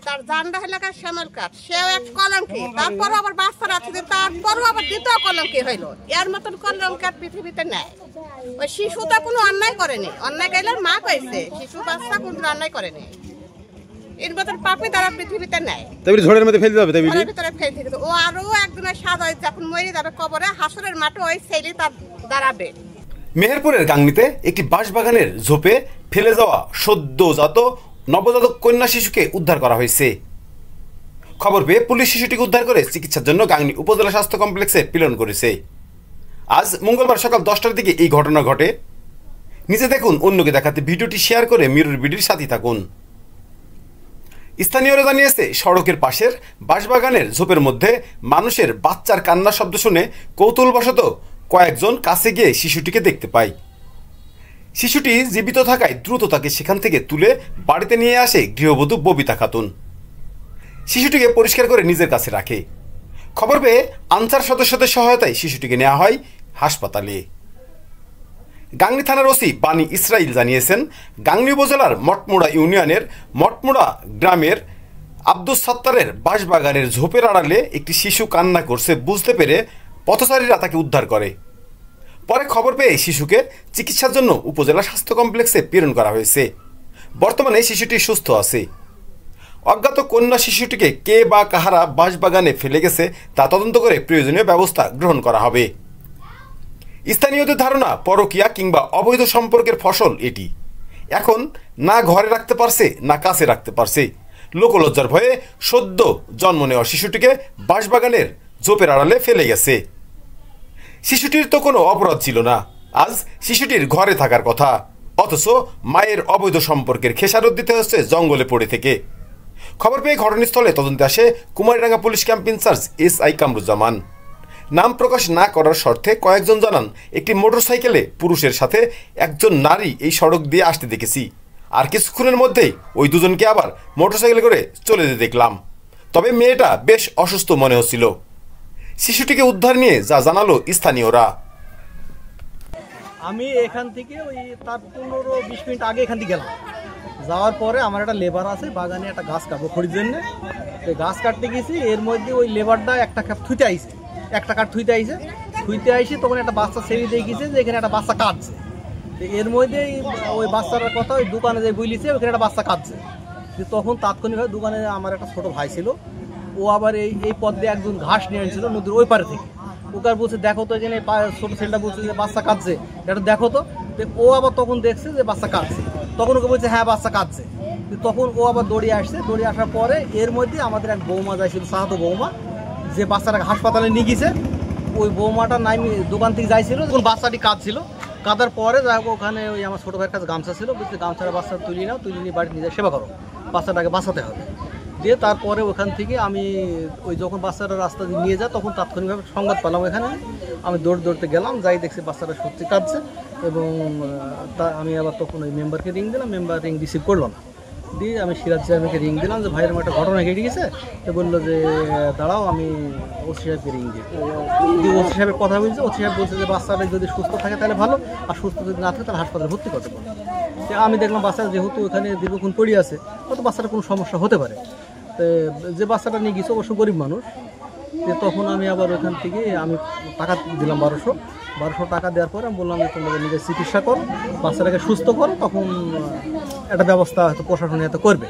তার জানটা এলাকার শ্যামল কাঠ, সেও এক কলঙ্কি, তারপরও আবার বাচ্চারা আছে, তারপরও আবার দ্বিতীয় কলঙ্কি হইল। এর মতন কলঙ্কি আর পৃথিবীতে নেই। ওই শিশুটা কোনো অন্যায় করেনি, অন্যায় গেলে মা কইছে, শিশু বাচ্চা কোনো অন্যায় করেনি। এর মতন পাপি তারা পৃথিবীতে নেয়। তাই ঝড়ের মধ্যে ফেলে যাবে, তাই ঝড়ের ভিতরে ফেলে দিবে। ও আরো একজনের সাজায় যখন মরে যাবে কবরে, হাসরের মাঠে ওই ছেলে তার দাঁড়াবে। মেহেরপুরের গাংনীতে একটি বাঁশবাগানের ঝোপে ফেলে যাওয়া সদ্যজাত নবজাতক কন্যা শিশুকে উদ্ধার করা হয়েছে। খবর পেয়ে পুলিশ শিশুটিকে উদ্ধার করে চিকিৎসার জন্য গাংনী উপজেলা স্বাস্থ্য কমপ্লেক্সে প্রেরণ করেছে। আজ মঙ্গলবার সকাল 10টার দিকে এই ঘটনা ঘটে। নিজে দেখুন, অন্যকে দেখাতে ভিডিওটি শেয়ার করে মিরর বিডির সাথে থাকুন। স্থানীয়রা জানিয়েছে, সড়কের পাশের বাঁশবাগানের ঝোপের মধ্যে মানুষের বাচ্চার কান্নার শব্দ শুনে কৌতূহলবশত কয়েকজন কাছে গিয়ে শিশুটিকে দেখতে পায়। শিশুটি জীবিত থাকায় দ্রুত তাকে সেখান থেকে তুলে বাড়িতে নিয়ে আসে গৃহবধূ ববিতা খাতুন। শিশুটিকে পরিষ্কার করে নিজের কাছে রাখে। খবর পেয়ে আনসার সদস্যদের সহায়তায় শিশুটিকে নেওয়া হয় হাসপাতালে। গাংনী থানার ওসি বানী ইসরাইল জানিয়েছেন, গাংনী উপজেলার মঠমুড়া ইউনিয়নের মঠমুড়া গ্রামের আব্দুস সাত্তারের বাঁশবাগানের ঝোপের আড়ালে একটি শিশু কান্না করছে বুঝতে পেরে পথচারীরা তাকে উদ্ধার করে। পরে খবর পেয়ে শিশুকে চিকিৎসার জন্য উপজেলা স্বাস্থ্য কমপ্লেক্সে প্রেরণ করা হয়েছে। বর্তমানে শিশুটি সুস্থ আছে। অজ্ঞাত কন্যা শিশুটিকে কে বা কাহারা বাঁশবাগানে ফেলে গেছে তা তদন্ত করে প্রয়োজনীয় ব্যবস্থা গ্রহণ করা হবে। স্থানীয়দের ধারণা, পরকীয়া কিংবা অবৈধ সম্পর্কের ফসল এটি। এখন না ঘরে রাখতে পারছে, না কাছে রাখতে পারছে। লোকলজ্জার ভয়ে সদ্য জন্ম নেওয়া শিশুটিকে বাঁশবাগানের ঝোপের আড়ালে ফেলে গেছে। শিশুটির তো কোনো অপরাধ ছিল না। আজ শিশুটির ঘরে থাকার কথা, অথচ মায়ের অবৈধ সম্পর্কের খেসারত দিতে হচ্ছে জঙ্গলে পড়ে থেকে। খবর পেয়ে ঘটনাস্থলে তদন্তে আসে Kumaridanga police camp incharge SI Kamruzzaman. নাম প্রকাশ না করার শর্তে কয়েকজন জানান, একটি মোটরসাইকেলে পুরুষের সাথে একজন নারী এই সড়ক দিয়ে আসতে দেখেছি। আর কিছুক্ষণের মধ্যেই ওই দুজনকে আবার মোটরসাইকেলে করে চলে যেতে দেখলাম। তবে মেয়েটা বেশ অসুস্থ মনে হচ্ছিল। শিশুটিকে উদ্ধার নিয়ে যা জানালো স্থানীয়রা। আমি এখান থেকে ওই তার 15-20 মিনিট আগে এখান থেকে গেলাম। যাওয়ার পরে আমার একটা লেবার আছে, বাগানে একটা গাছ কাটবো খড়ির জন্য। তো গাছ কাটতে গেছি, এর মধ্যে ওই লেবারটা একটা কাঠ থুইতে আইছে, থুইতে আইসে তখন একটা বাচ্চা ছেড়ে দিয়ে গেছে যে এখানে একটা বাচ্চা কাটছে। তো এর মধ্যে ওই বাচ্চাটার কথা ওই দোকানে যে বলিছে ওখানে একটা বাচ্চা কাটছে। তখন তাৎক্ষণিকভাবে দোকানে আমার একটা ছোট ভাই ছিল, ও আবার এই পথ দিয়ে একজন ঘাস নিয়ে আনছিল নদীর ওই পারে থেকে। ওকার বলছে, দেখো তো এখানে ছোট ছেলেটা বলছে যে বাচ্চা কাটছে, এটা দেখো তো। ও আবার তখন দেখছে যে বাচ্চা কাটছে, তখন ওকে বলছে হ্যাঁ বাচ্চা কাটছে। তখন ও আবার দৌড়িয়ে আসছে। দৌড়িয়ে আসার পরে এর মধ্যে আমাদের এক বৌমা যাইছিল, সাহাতো বৌমা, যে বাচ্চাটাকে হাসপাতালে নিয়ে গেছে। ওই বৌমাটা নামি দোকান থেকে যাইছিল, তখন বাচ্চাটি কাঁদছিল। কাঁদার পরে যাই হোক ওখানে ওই আমার ছোটো ভাইয়ের কাছে গামছা ছিল, বলছে গামছাটা বাচ্চা তুলি নাও, তুলি নিয়ে বাড়িতে নিজে সেবা করো, বাচ্চাটাকে বাঁচাতে হবে। দিয়ে তারপরে ওখান থেকে আমি ওই যখন বাচ্চাটা রাস্তা দিয়ে নিয়ে যায় তখন তাৎক্ষণিকভাবে সংবাদ পেলাম এখানে। আমি দৌড়তে গেলাম, যাই দেখছি বাচ্চাটা সত্যি কাঁদছে। এবং আমি আবার তখন ওই মেম্বারকে রিং দিলাম, মেম্বার রিং রিসিভ করলো না। দিয়ে আমি সিরাজ সাহেবকে রিং দিলাম যে ভাইয়ের একটা ঘটনা ঘটে গেছে। তো বললো যে দাঁড়াও, আমি ওসি সাহেবকে রিং দিই। দিয়ে ওসি সাহেবের কথা বলছে। ওসি সাহেব বলছে যে বাচ্চাটা যদি সুস্থ থাকে তাহলে ভালো, আর সুস্থ যদি না থাকে তাহলে হাসপাতালে ভর্তি করতে পারে। তো আমি দেখলাম বাচ্চা যেহেতু এখানে দীর্ঘক্ষণ পড়ে আছে, হয়তো বাচ্চাটা কোনো সমস্যা হতে পারে। তো যে বাচ্চাটা নিয়ে গেছে অবশ্য গরিব মানুষ। তখন আমি আবার ওখান থেকে আমি টাকা দিলাম 1200 টাকা দেওয়ার পরে আমি বললাম যে তোমরা নিজের চিকিৎসা করো, বাচ্চাটাকে সুস্থ করো, তখন একটা ব্যবস্থা হয়তো প্রশাসন হয়তো করবে।